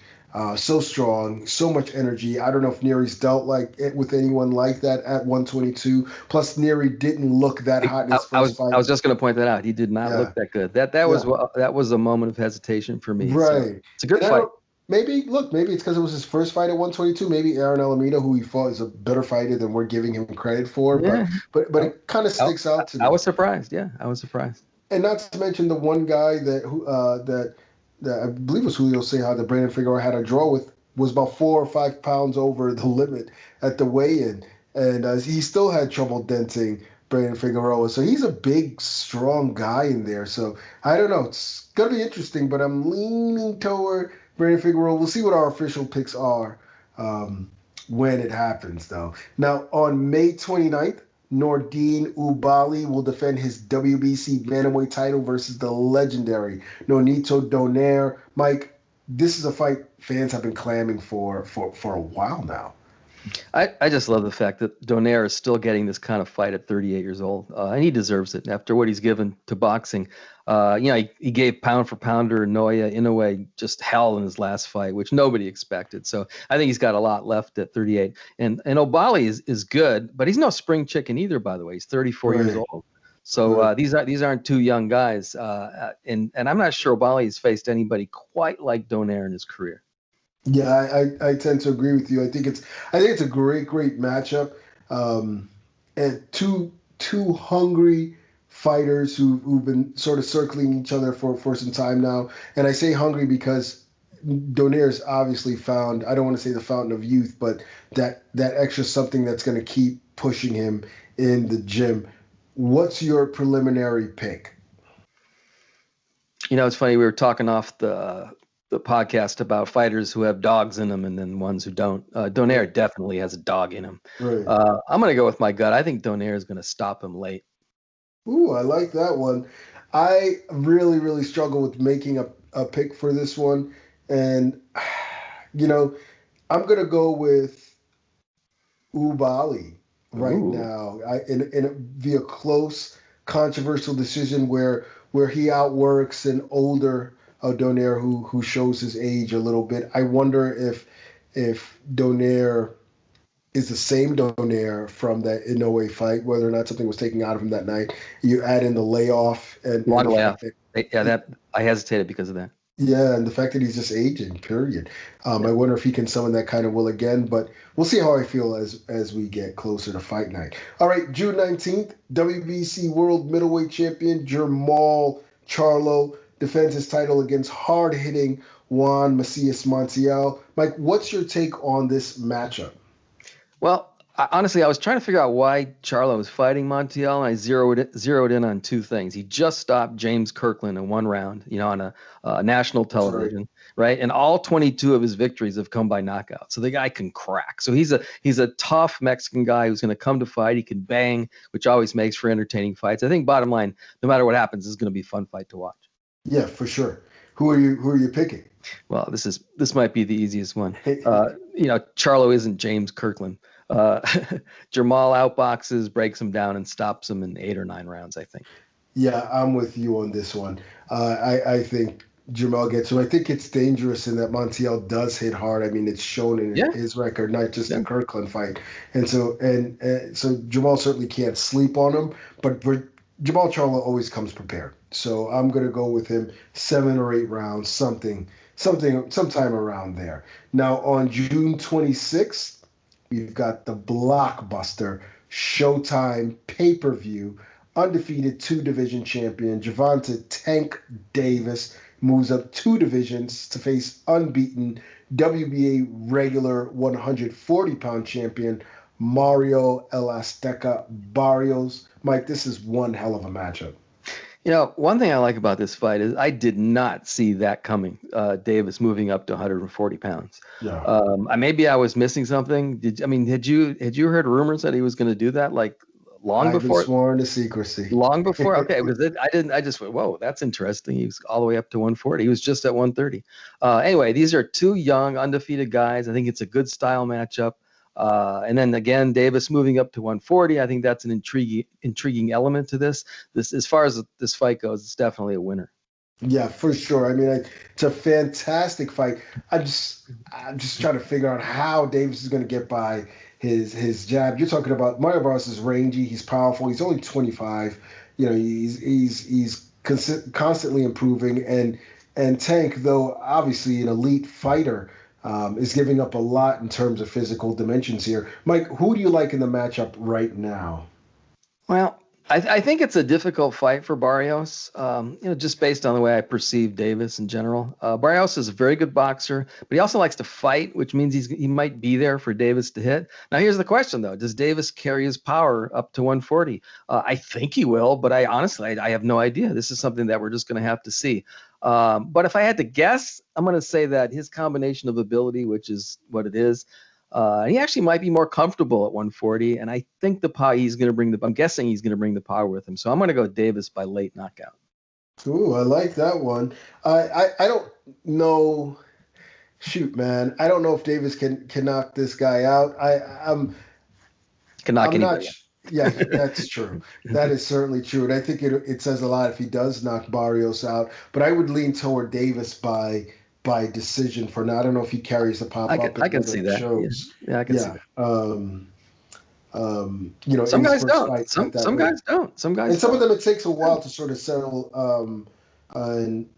So strong, so much energy. I don't know if Nery's dealt like it with anyone like that at 122. Plus, Nery didn't look that hot in his first fight. I was just going to point that out. He did not Yeah. look that good. That was a moment of hesitation for me. So Right. it's a good And I fight. don't, maybe it's because it was his first fight at 122. Maybe Aaron Alameda, who he fought, is a better fighter than we're giving him credit for. Yeah. But it kind of sticks out to me. I was surprised. Yeah, I was surprised. And not to mention the one guy that I believe was Julio Ceja that Brandon Figueroa had a draw with was about 4 or 5 pounds over the limit at the weigh-in, and he still had trouble denting Brandon Figueroa. So he's a big, strong guy in there. So I don't know. It's gonna be interesting, but I'm leaning toward Brandon Figueroa. We'll see what our official picks are when it happens, though. Now on May 29th. Nordine Ubali will defend his WBC Bantamweight title versus the legendary Nonito Donaire. Mike, this is a fight fans have been clamming for a while now. I just love the fact that Donaire is still getting this kind of fight at 38 years old, and he deserves it after what he's given to boxing. He gave pound for pounder Naoya Inoue just hell in his last fight, which nobody expected. So I think he's got a lot left at 38. And Ubali is good, but he's no spring chicken either. By the way, he's 34 years old. So these aren't two young guys, and I'm not sure Ubali has faced anybody quite like Donaire in his career. Yeah, I tend to agree with you. I think it's a great matchup, and two hungry fighters who've been sort of circling each other for some time now. And I say hungry because Donaire's obviously found, I don't want to say the fountain of youth, but that extra something that's going to keep pushing him in the gym. What's your preliminary pick? It's funny. We were talking off the podcast about fighters who have dogs in them and then ones who don't. Donaire definitely has a dog in him. Right. I'm going to go with my gut. I think Donaire is going to stop him late. Ooh, I like that one. I really, really struggle with making a pick for this one. And, I'm going to go with Ubali right now. Via close, controversial decision where he outworks an older Donaire who shows his age a little bit. I wonder if Donaire is the same Donaire from that Inoue fight, whether or not something was taken out of him that night. You add in the layoff and long layoff. I hesitated because of that. Yeah, and the fact that he's just aging, period. I wonder if he can summon that kind of will again, but we'll see how I feel as we get closer to fight night. All right, June 19th, WBC World Middleweight Champion Jermall Charlo defends his title against hard-hitting Juan Macias Montiel. Mike, what's your take on this matchup? Well, honestly, I was trying to figure out why Charlo was fighting Montiel, and I zeroed in on two things. He just stopped James Kirkland in one round, on a national television, right? And all 22 of his victories have come by knockout. So the guy can crack. So he's a tough Mexican guy who's going to come to fight. He can bang, which always makes for entertaining fights. I think bottom line, no matter what happens, this is going to be a fun fight to watch. Yeah, for sure. Who are you picking? Well, this might be the easiest one. Charlo isn't James Kirkland. Jermall outboxes, breaks him down, and stops him in 8 or 9 rounds, I think. Yeah, I'm with you on this one. I think Jermall gets him. I think it's dangerous in that Montiel does hit hard. I mean, it's shown in his record, not just the Kirkland fight. And so Jermall certainly can't sleep on him, but Jermall Charlo always comes prepared. So I'm going to go with him 7 or 8 rounds, sometime around there. Now on June 26th, we've got the blockbuster Showtime pay-per-view. Undefeated 2-division champion Gervonta Tank Davis moves up 2 divisions to face unbeaten WBA regular 140-pound champion Mario El Azteca Barrios. Mike, this is one hell of a matchup. One thing I like about this fight is I did not see that coming. Davis moving up to 140 pounds. Yeah. Maybe I was missing something. Had you heard rumors that he was going to do that long before? I've been sworn to secrecy. Long before. Okay, because I just went, whoa, that's interesting. He was all the way up to 140. He was just at 130. Anyway, these are 2 young undefeated guys. I think it's a good style matchup. And then again, Davis moving up to 140. I think that's an intriguing element to this. As far as this fight goes, it's definitely a winner. Yeah, for sure. I mean, it's a fantastic fight. I'm just trying to figure out how Davis is going to get by his jab. You're talking about Mario Barros is rangy. He's powerful. He's only 25. Constantly improving. And Tank, though obviously an elite fighter, is giving up a lot in terms of physical dimensions here. Mike, who do you like in the matchup right now? Well, I think it's a difficult fight for Barrios, just based on the way I perceive Davis in general. Barrios is a very good boxer, but he also likes to fight, which means he might be there for Davis to hit. Now, here's the question, though. Does Davis carry his power up to 140? I think he will, but I honestly have no idea. This is something that we're just going to have to see. But if I had to guess, I'm going to say that his combination of ability, which is what it is, he actually might be more comfortable at 140, and I think I'm guessing he's going to bring the power with him. So I'm going to go Davis by late knockout. Ooh, I like that one. I don't know. Shoot, man, I don't know if Davis can knock this guy out. Can knock I'm not. anybody out. Yeah, that's true. That is certainly true, and I think it says a lot if he does knock Barrios out. But I would lean toward Davis by decision for now. I don't know if he carries the pop up. I can see that. Yeah, I can see that. Some guys don't. Some guys don't. Some guys. And some of them it takes a while to sort of settle, and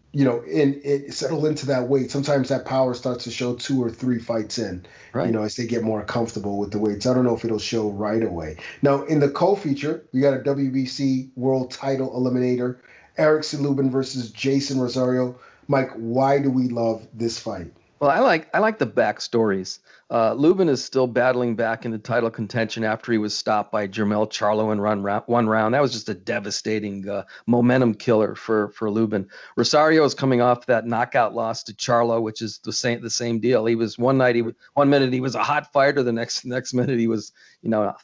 settle into that weight. Sometimes that power starts to show 2 or 3 fights in. Right. As they get more comfortable with the weights. I don't know if it'll show right away. Now in the co-feature, we got a WBC World Title Eliminator, Erickson Lubin versus Jason Rosario. Mike, why do we love this fight? Well, I like the backstories. Lubin is still battling back into title contention after he was stopped by Jermell Charlo in one round. That was just a devastating momentum killer for Lubin. Rosario is coming off that knockout loss to Charlo, which is the same deal. He was one minute he was a hot fighter, the next minute he was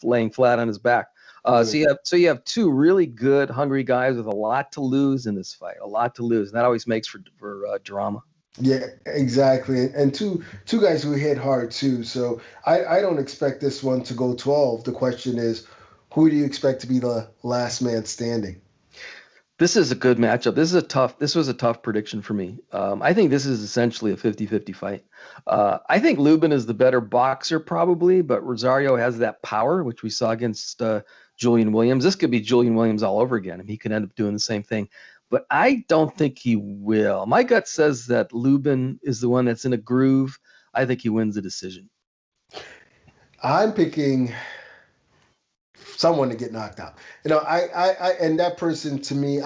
laying flat on his back. So you have 2 really good, hungry guys with a lot to lose in this fight, a lot to lose. And that always makes for drama. Yeah, exactly. And two guys who hit hard too. So I don't expect this one to go 12. The question is, who do you expect to be the last man standing? This is a good matchup. This was a tough prediction for me. I think this is essentially a 50-50 fight. I think Lubin is the better boxer probably, but Rosario has that power, which we saw against Julian Williams. This could be Julian Williams all over again, and he could end up doing the same thing. But I don't think he will. My gut says that Lubin is the one that's in a groove. I think he wins the decision. I'm picking someone to get knocked out. I and that person to me,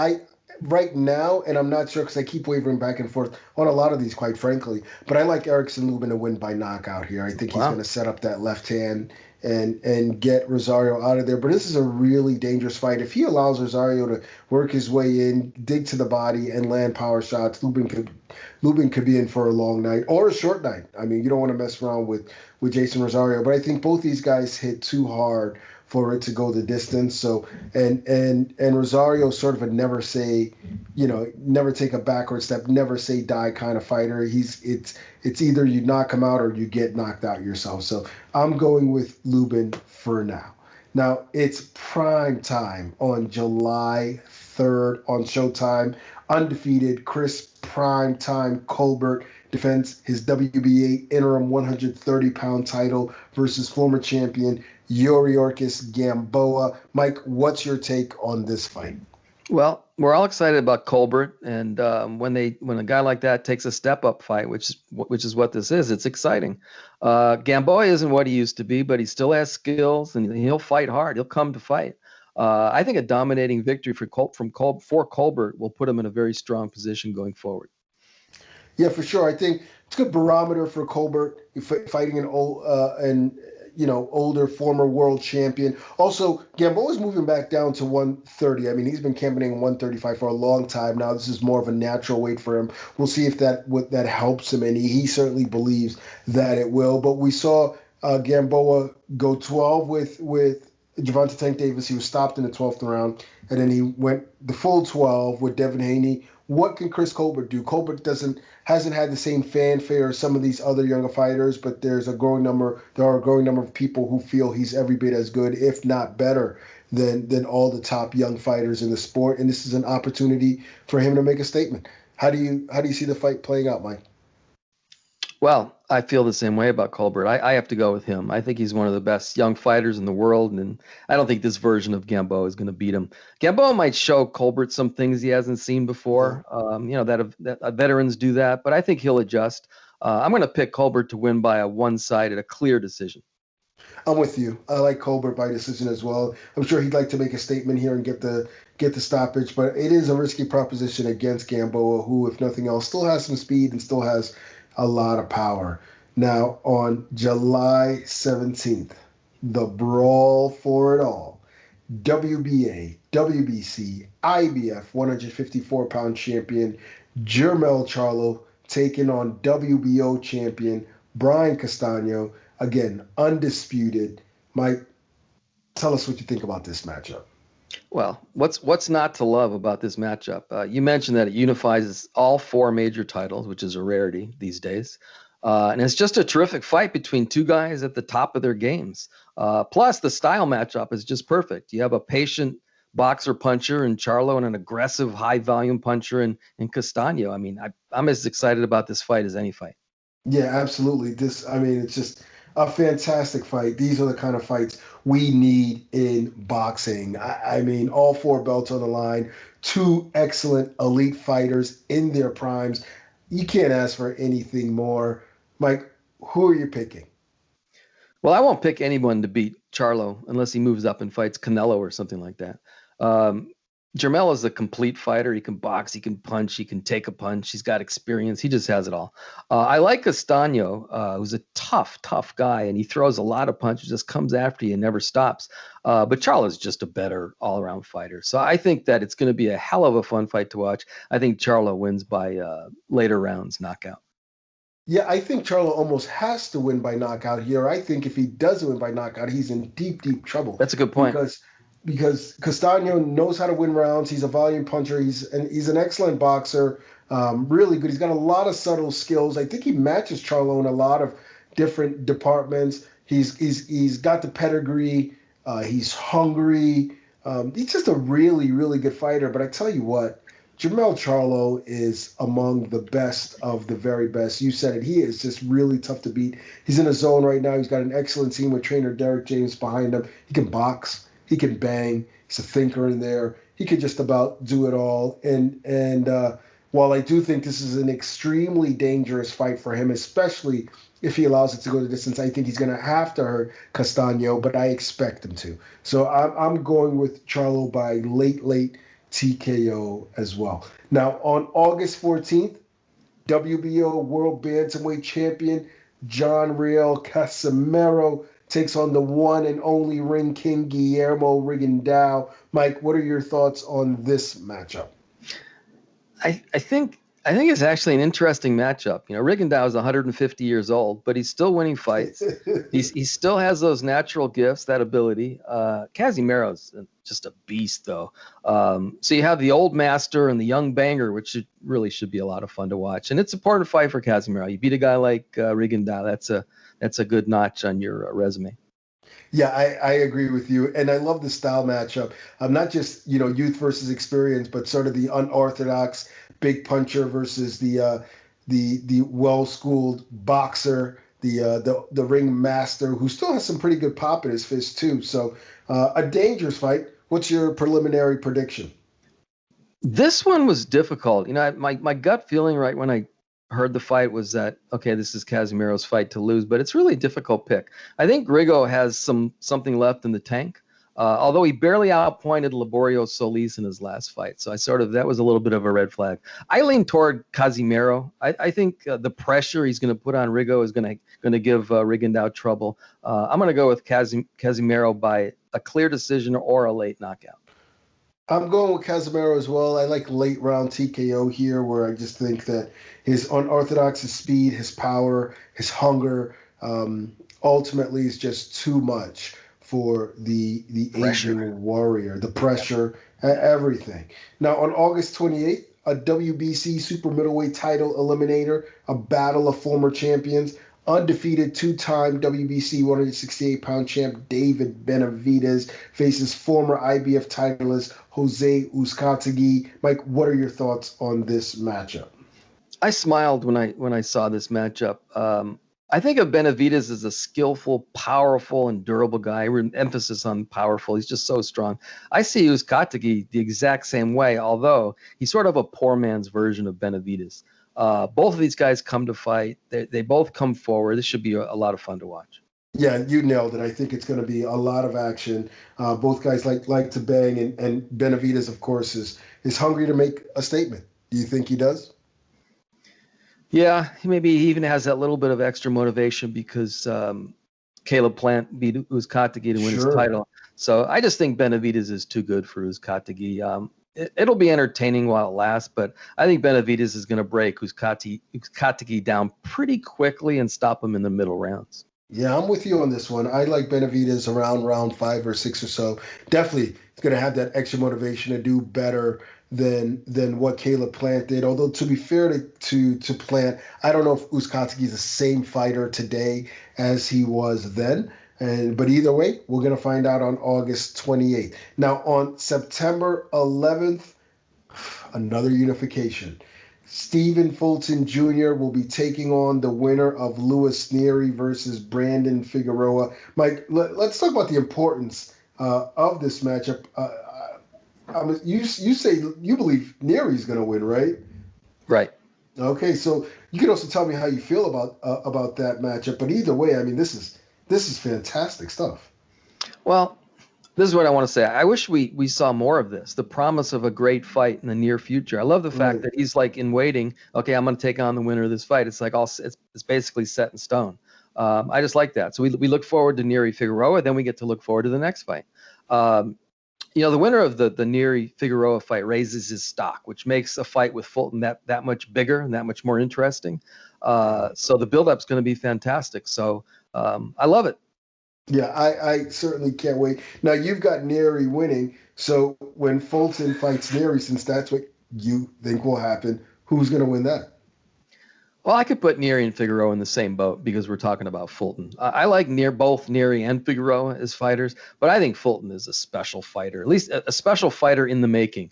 right now, and I'm not sure because I keep wavering back and forth on a lot of these, quite frankly. But I like Erickson Lubin to win by knockout here. I think he's going to set up that left hand and get Rosario out of there. But this is a really dangerous fight. If he allows Rosario to work his way in, dig to the body, and land power shots, Lubin could be in for a long night or a short night. I mean, you don't want to mess around with Jason Rosario. But I think both these guys hit too hard for it to go the distance. So and Rosario sort of a never take a backward step, never say die kind of fighter. It's either you knock him out or you get knocked out yourself. So I'm going with Lubin for now. Now it's prime time on July 3rd on Showtime. Undefeated Chris Primetime Colbert defends his WBA interim 130-pound title versus former champion Yuriorkis Gamboa. Mike, what's your take on this fight? Well, we're all excited about Colbert, and when a guy like that takes a step-up fight, which is what this is, it's exciting. Gamboa isn't what he used to be, but he still has skills, and he'll fight hard. He'll come to fight. I think a dominating victory for Colbert will put him in a very strong position going forward. Yeah, for sure. I think it's a good barometer for Colbert fighting an older former world champion. Also, Gamboa's moving back down to 130. I mean, he's been campaigning 135 for a long time now. This is more of a natural weight for him. We'll see if that helps him, and he certainly believes that it will. But we saw Gamboa go 12 with Gervonta Tank Davis. He was stopped in the 12th round, and then he went the full 12 with Devin Haney. What can Chris Colbert do? Colbert hasn't had the same fanfare as some of these other younger fighters, but there are a growing number of people who feel he's every bit as good, if not better, than all the top young fighters in the sport. And this is an opportunity for him to make a statement. How do you see the fight playing out, Mike? Well, I feel the same way about Colbert. I have to go with him. I think he's one of the best young fighters in the world, and I don't think this version of Gamboa is going to beat him. Gamboa might show Colbert some things he hasn't seen before. That veterans do that, but I think he'll adjust. I'm going to pick Colbert to win by a one-sided, a clear decision. I'm with you. I like Colbert by decision as well. I'm sure he'd like to make a statement here and get the stoppage, but it is a risky proposition against Gamboa, who, if nothing else, still has some speed and still has a lot of power. Now, on July 17th, the brawl for it all. WBA, WBC, IBF 154-pound champion Jermell Charlo taking on WBO champion Brian Castano. Again, undisputed. Mike, tell us what you think about this matchup. Well, what's not to love about this matchup? You mentioned that it unifies all four major titles, which is a rarity these days. And it's just a terrific fight between two guys at the top of their games. Plus, the style matchup is just perfect. You have a patient boxer puncher in Charlo and an aggressive high-volume puncher in Castano. I mean, I'm as excited about this fight as any fight. Yeah, absolutely. It's just a fantastic fight. These are the kind of fights we need in boxing. I mean, all four belts on the line, two excellent elite fighters in their primes. You can't ask for anything more. Mike, who are you picking? Well, I won't pick anyone to beat Charlo unless he moves up and fights Canelo or something like that. Jermell is a complete fighter. He can box, he can punch, he can take a punch. He's got experience. He just has it all. I like Castano, who's a tough guy, and he throws a lot of punches, just comes after you and never stops. But Charlo is just a better all-around fighter. So I think that it's going to be a hell of a fun fight to watch. I think Charlo wins by later rounds knockout. Yeah, I think Charlo almost has to win by knockout here. I think if he doesn't win by knockout, he's in deep trouble. That's a good point. Because Castano knows how to win rounds. He's a volume puncher. He's an excellent boxer. Really good. He's got a lot of subtle skills. I think he matches Charlo in a lot of different departments. He's got the pedigree. He's hungry. He's just a really good fighter. But I tell you what, Jermell Charlo is among the best of the very best. You said it. He is just really tough to beat. He's in a zone right now. He's got an excellent team with trainer Derek James behind him. He can box. He can bang. He's a thinker in there. He could just about do it all. And while I do think this is an extremely dangerous fight for him, especially if he allows it to go the distance, I think he's going to have to hurt Castano, but I expect him to. So I'm going with Charlo by late TKO as well. Now, on August 14th, WBO World Bantamweight Champion John Riel Casimero takes on the one and only Ring King Guillermo Rigondeaux. Mike, what are your thoughts on this matchup? I think it's actually an interesting matchup. You know, Rigondeaux is 150 years old, but he's still winning fights. He still has those natural gifts, that ability. Casimero's just a beast, though. So you have the old master and the young banger, which should be a lot of fun to watch. And it's a important fight for Casimero. You beat a guy like Rigondeaux, that's a good notch on your resume. Yeah, I agree with you. And I love the style matchup. Not just, youth versus experience, but sort of the unorthodox big puncher versus the well-schooled boxer, the ring master who still has some pretty good pop in his fist too. So a dangerous fight. What's your preliminary prediction? This one was difficult. My gut feeling right when I heard the fight was that, okay, this is Casimero's fight to lose, but it's really a difficult pick. I think Rigo has something left in the tank, although he barely outpointed Laborio Solis in his last fight. So that was a little bit of a red flag. I lean toward Casimero. I think the pressure he's going to put on Rigo is going to give Rigondeaux trouble. I'm going to go with Casimero by a clear decision or a late knockout. I'm going with Casimero as well. I like late round TKO here, where I just think that his unorthodox, his speed, his power, his hunger, ultimately is just too much for the Asian warrior. The pressure, everything. Now, on August 28th, a WBC super middleweight title eliminator, a battle of former champions. Undefeated two-time WBC 168-pound champ David Benavidez faces former IBF titleist Jose Uzcategui. Mike, what are your thoughts on this matchup? I smiled when I saw this matchup. I think of Benavidez as a skillful, powerful, and durable guy. Emphasis on powerful. He's just so strong. I see Uzcategui the exact same way, although he's sort of a poor man's version of Benavidez. Both of these guys come to fight. They both come forward. This should be a lot of fun to watch. Yeah, you nailed it. I think it's going to be a lot of action. Both guys like to bang, and Benavidez, of course, is hungry to make a statement. Do you think he does? Yeah, maybe he even has that little bit of extra motivation because Caleb Plant beat Uzcategui to win his title. So I just think Benavidez is too good for Uzcategui. It'll be entertaining while it lasts, but I think Benavidez is going to break Uzcategui down pretty quickly and stop him in the middle rounds. Yeah, I'm with you on this one. I like Benavidez around round 5 or 6 or so. Definitely, he's going to have that extra motivation to do better than what Caleb Plant did. Although, to be fair to Plant, I don't know if Uzcategui is the same fighter today as he was then. But either way, we're going to find out on August 28th. Now, on September 11th, another unification. Stephen Fulton Jr. will be taking on the winner of Luis Nery versus Brandon Figueroa. Mike, let's talk about the importance of this matchup. You say you believe Nery's going to win, right? Right. Okay, so you can also tell me how you feel about that matchup. But either way, I mean, this is fantastic stuff. Well, this is what I want to say. I wish we saw more of this. The promise of a great fight in the near future. I love the fact that he's like in waiting. Okay, I'm going to take on the winner of this fight. It's like it's basically set in stone. I just like that. So we look forward to Nery Figueroa. Then we get to look forward to the next fight. The winner of the Nery Figueroa fight raises his stock, which makes a fight with Fulton that much bigger and that much more interesting. So the build-up's going to be fantastic. So I love it. Yeah, I certainly can't wait. Now, you've got Nery winning. So when Fulton fights Nery, since that's what you think will happen, who's going to win that? Well, I could put Nery and Figueroa in the same boat because we're talking about Fulton. I like both Nery and Figueroa as fighters, but I think Fulton is a special fighter, at least a special fighter in the making.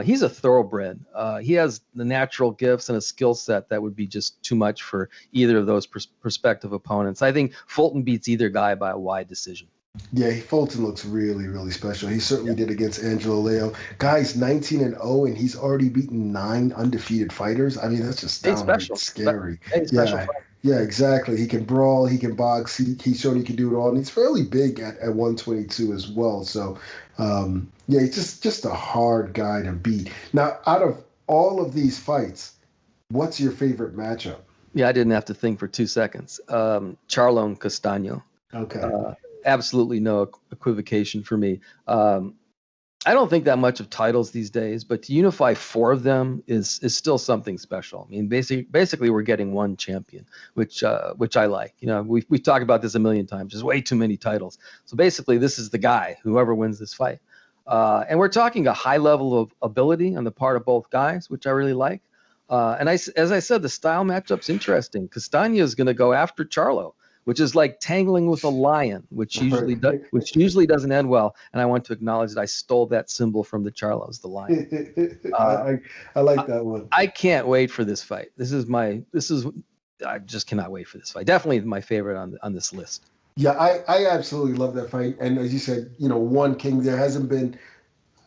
He's a thoroughbred. He has the natural gifts and a skill set that would be just too much for either of those prospective opponents. I think Fulton beats either guy by a wide decision. Yeah, Fulton looks really, really special. He certainly did against Angelo Leo. Guy's 19-0, and he's already beaten 9 undefeated fighters. I mean, that's just downright scary. Yeah, exactly. He can brawl, he can box, he showed he can do it all, and he's fairly big at 122 as well. So, he's just a hard guy to beat. Now, out of all of these fights, what's your favorite matchup? Yeah, I didn't have to think for 2 seconds. Charlo and Castaño. Okay. Absolutely no equivocation for me. I don't think that much of titles these days, but to unify 4 of them is still something special. I mean, basically we're getting one champion, which I like. We've talked about this a million times. There's way too many titles. So basically, this is the guy, whoever wins this fight. And we're talking a high level of ability on the part of both guys, which I really like. And as I said, the style matchup's interesting. Castaño is going to go after Charlo, which is like tangling with a lion, which usually doesn't end well. And I want to acknowledge that I stole that symbol from the Charlos, the lion. I like that one. I can't wait for this fight. I just cannot wait for this fight. Definitely my favorite on this list. Yeah, I absolutely love that fight. And as you said, one king. There hasn't been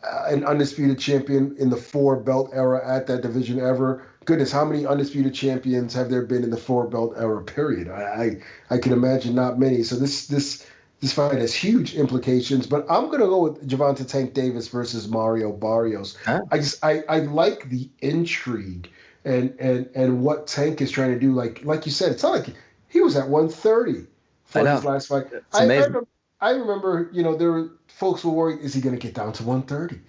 an undisputed champion in the 4-belt era at that division ever. Goodness, how many undisputed champions have there been in the 4-belt era period? I can imagine not many. So this fight has huge implications, but I'm going to go with Gervonta Tank Davis versus Mario Barrios. Huh? I like the intrigue and what Tank is trying to do. Like you said, it's not like he was at 130 for his last fight. It's amazing. I remember, there were folks were worried, is he going to get down to 130?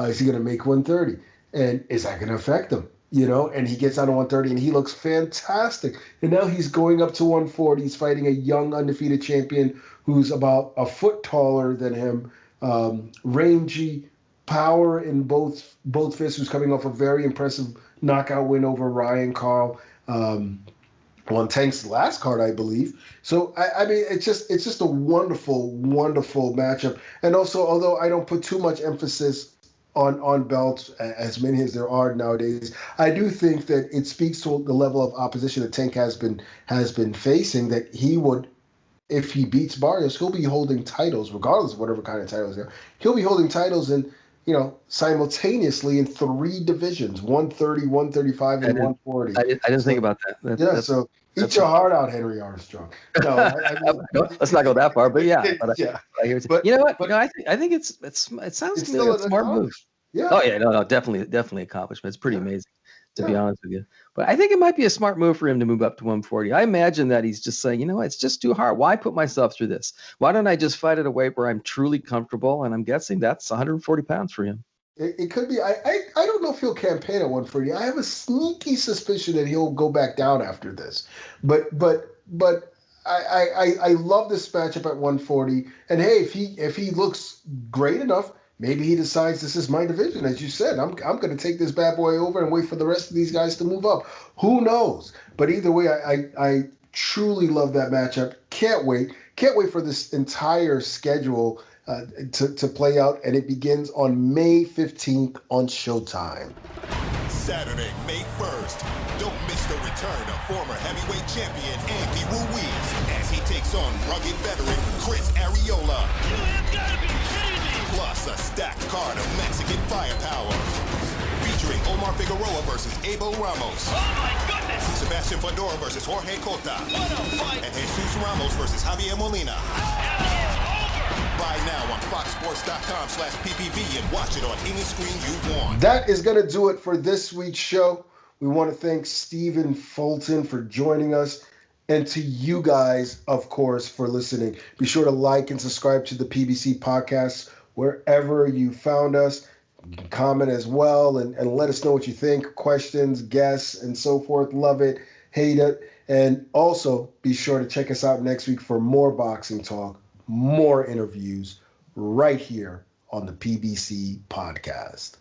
Is he going to make 130? And is that going to affect him? And he gets down to 130 and he looks fantastic. And now he's going up to 140. He's fighting a young undefeated champion who's about a foot taller than him. Rangy, power in both fists, who's coming off a very impressive knockout win over Ryan Carl. on Tank's last card, I believe. So I mean, it's just a wonderful, wonderful matchup. And also, although I don't put too much emphasis on belts, as many as there are nowadays, I do think that it speaks to the level of opposition that Tank has been facing. That he would, if he beats Barrios, he'll be holding titles, regardless of whatever kind of titles there. He'll be holding titles in, simultaneously in 3 divisions: 130, 135, and 140. I didn't think about that. So eat your heart out, Henry Armstrong. No, let's not go that far, but yeah. But yeah. I hear you know what? I think it sounds to me like a smart move. Yeah. Oh yeah, no, definitely accomplishment. It's pretty amazing, to be honest with you. But I think it might be a smart move for him to move up to 140. I imagine that he's just saying, it's just too hard. Why put myself through this? Why don't I just fight at a weight where I'm truly comfortable? And I'm guessing that's 140 pounds for him. It could be. I don't know if he'll campaign at 140. I have a sneaky suspicion that he'll go back down after this. But I love this matchup at 140. And hey, if he looks great enough, maybe he decides this is my division. As you said, I'm going to take this bad boy over and wait for the rest of these guys to move up. Who knows? But either way, I truly love that matchup. Can't wait for this entire schedule to play out, and it begins on May 15th on Showtime. Saturday, May 1st. Don't miss the return of former heavyweight champion Andy Ruiz as he takes on rugged veteran Chris Arreola. You have got to be kidding me. Plus a stacked card of Mexican firepower. Featuring Omar Figueroa versus Abel Ramos. Oh, my goodness. Sebastian Fundora versus Jorge Cota. What a fight. And Jesus Ramos versus Javier Molina. And it's over. Buy now on foxsports.com/PPV and watch it on any screen you want. That is going to do it for this week's show. We want to thank Stephen Fulton for joining us, and to you guys, of course, for listening. Be sure to like and subscribe to the PBC podcast wherever you found us. You can comment as well and let us know what you think, questions, guests, and so forth. Love it, hate it. And also be sure to check us out next week for more boxing talk, more interviews right here on the PBC podcast.